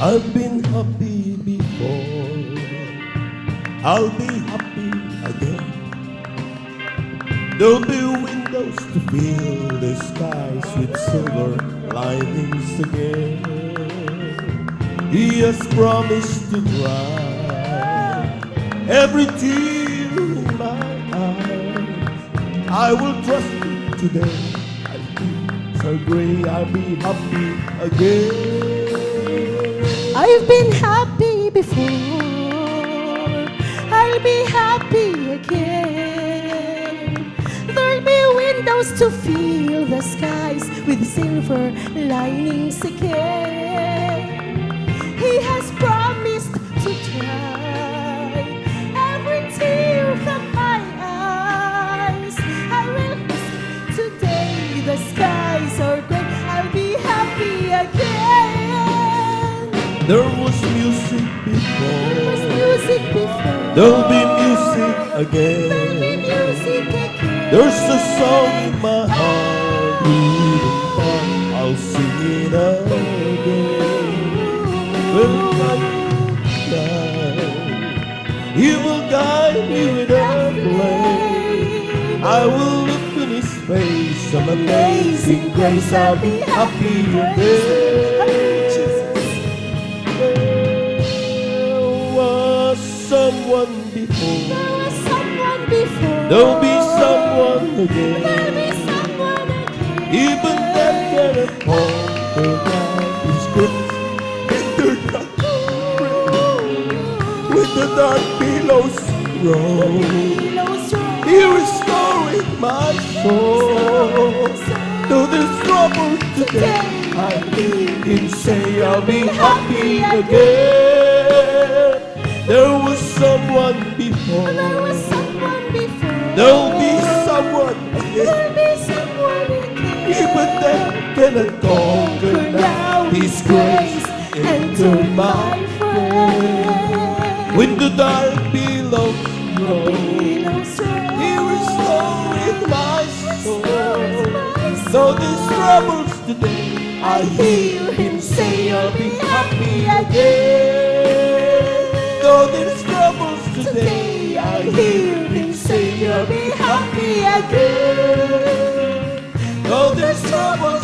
I've been happy before, I'll be happy again. There'll be windows to fill the skies with silver linings again. He has promised to dry every tear in my eyes. I will trust him today. I'll be so great, I'll be happy again. I've been happy before, I'll be happy again. There'll be windows to fill the skies with silver linings again. He has promised to dry every tear from my eyes. I will miss today, the skies are gray, I'll be happy again. There was music before, there'll be music again. There's a song in my heart, I'll sing it again. When I die, He will guide me with a flame. I will look in His face, some amazing grace, I'll be happy again. Someone before, there'll be someone again. Even that cannot conquer His grace. With the dark billows roll, He restoring my soul. Though there's trouble today, I hear Him say I'll be happy again. There was someone before, there'll be someone again. Even that cannot conquer now His grace enter my friend. When the dark billows roll, He restoring my soul. Though there's troubles today, I hear Him say I'll be happy again. Though there's troubles today, I hear Him say I'll be happy again. Though there's troubles